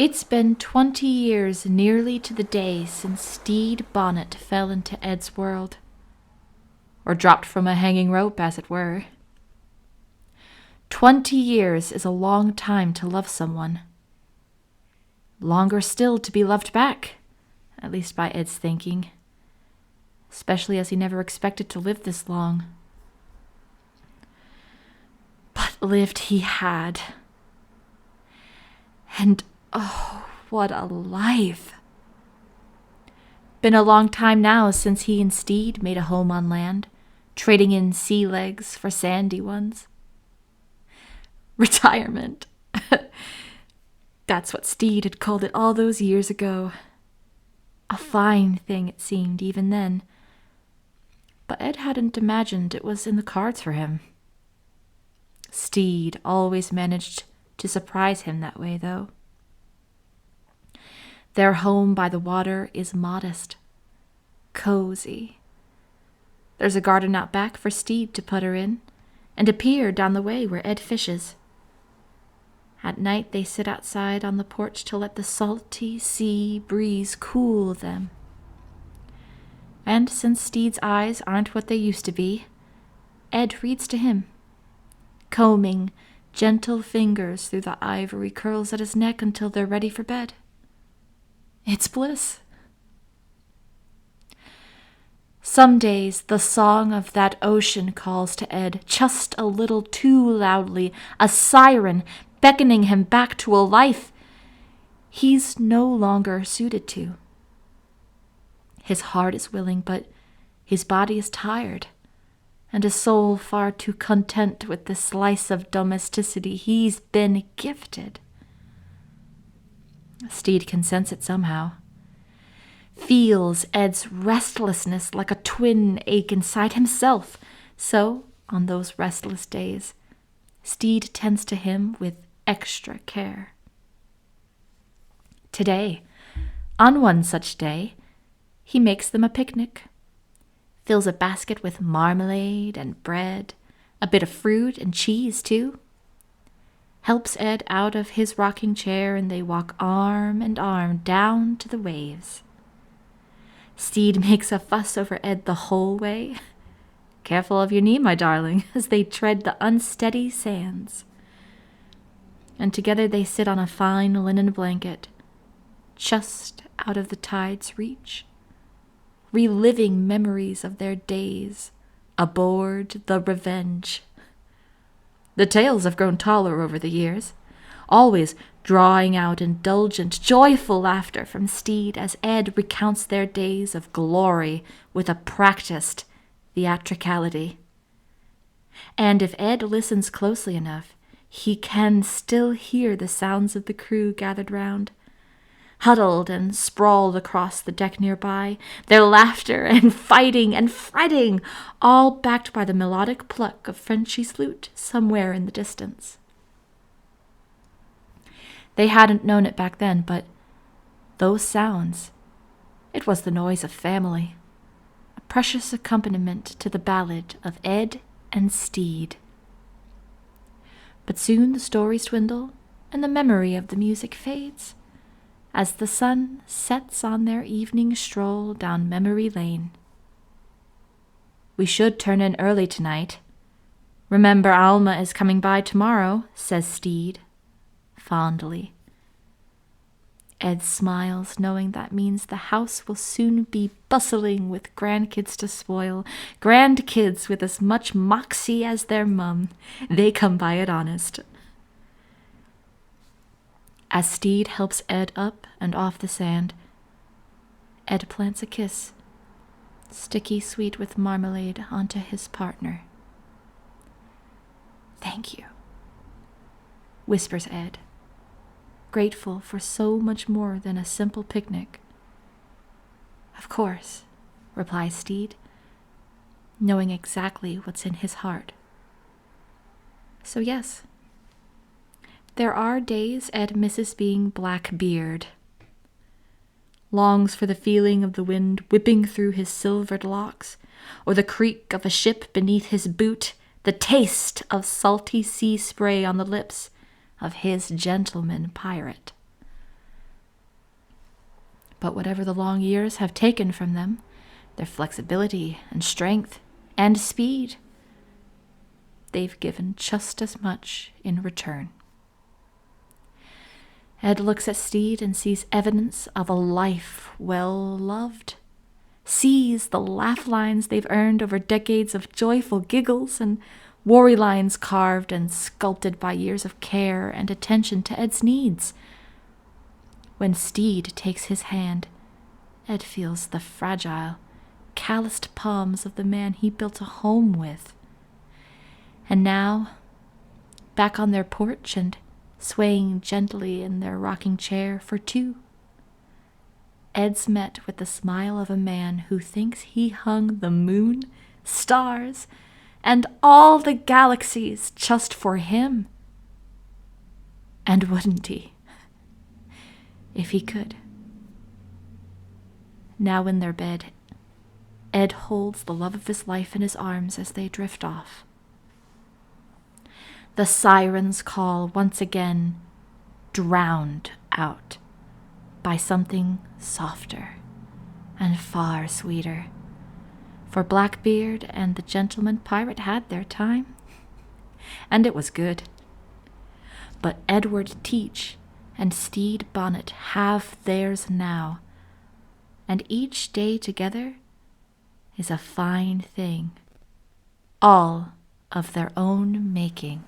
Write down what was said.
It's been 20 years nearly to the day since Stede Bonnet fell into Ed's world. Or dropped from a hanging rope, as it were. 20 years is a long time to love someone. Longer still to be loved back, at least by Ed's thinking. Especially as he never expected to live this long. But lived he had. And oh, what a life! Been a long time now since he and Stede made a home on land, trading in sea legs for sandy ones. Retirement. That's what Stede had called it all those years ago. A fine thing it seemed even then. But Ed hadn't imagined it was in the cards for him. Stede always managed to surprise him that way, though. Their home by the water is modest, cozy. There's a garden out back for Stede to putter in, and a pier down the way where Ed fishes. At night they sit outside on the porch to let the salty sea breeze cool them. And since Stede's eyes aren't what they used to be, Ed reads to him, combing gentle fingers through the ivory curls at his neck until they're ready for bed. It's bliss. Some days the song of that ocean calls to Ed just a little too loudly, a siren beckoning him back to a life he's no longer suited to. His heart is willing, but his body is tired, and his soul far too content with the slice of domesticity he's been gifted. Stede can sense it somehow. Feels Ed's restlessness like a twin ache inside himself. So, on those restless days, Stede tends to him with extra care. Today, on one such day, he makes them a picnic. Fills a basket with marmalade and bread, a bit of fruit and cheese, too. Helps Ed out of his rocking chair, and they walk arm in arm down to the waves. Stede makes a fuss over Ed the whole way. Careful of your knee, my darling, as they tread the unsteady sands. And together they sit on a fine linen blanket, just out of the tide's reach, reliving memories of their days aboard the Revenge. The tales have grown taller over the years, always drawing out indulgent, joyful laughter from Stede as Ed recounts their days of glory with a practiced theatricality. And if Ed listens closely enough, he can still hear the sounds of the crew gathered round, huddled and sprawled across the deck nearby, their laughter and fighting and fretting, all backed by the melodic pluck of Frenchie's lute somewhere in the distance. They hadn't known it back then, but those sounds, it was the noise of family, a precious accompaniment to the ballad of Ed and Stede. But soon the stories dwindle, and the memory of the music fades, as the sun sets on their evening stroll down memory lane. We should turn in early tonight. Remember, Alma is coming by tomorrow, says Stede, fondly. Ed smiles, knowing that means the house will soon be bustling with grandkids to spoil, grandkids with as much moxie as their mum. They come by it honest. As Stede helps Ed up and off the sand, Ed plants a kiss, sticky sweet with marmalade, onto his partner. "Thank you," whispers Ed, grateful for so much more than a simple picnic. "Of course," replies Stede, knowing exactly what's in his heart. So yes, there are days Ed misses being Blackbeard. Longs for the feeling of the wind whipping through his silvered locks, or the creak of a ship beneath his boot, the taste of salty sea spray on the lips of his gentleman pirate. But whatever the long years have taken from them, their flexibility and strength and speed, they've given just as much in return. Ed looks at Steed and sees evidence of a life well loved, sees the laugh lines they've earned over decades of joyful giggles and worry lines carved and sculpted by years of care and attention to Ed's needs. When Steed takes his hand, Ed feels the fragile, calloused palms of the man he built a home with. And now, back on their porch and swaying gently in their rocking chair for two, Ed's met with the smile of a man who thinks he hung the moon, stars, and all the galaxies just for him. And wouldn't he? If he could. Now in their bed, Ed holds the love of his life in his arms as they drift off. The sirens call once again, drowned out by something softer and far sweeter. For Blackbeard and the gentleman pirate had their time, and it was good. But Edward Teach and Steed Bonnet have theirs now, and each day together is a fine thing, all of their own making.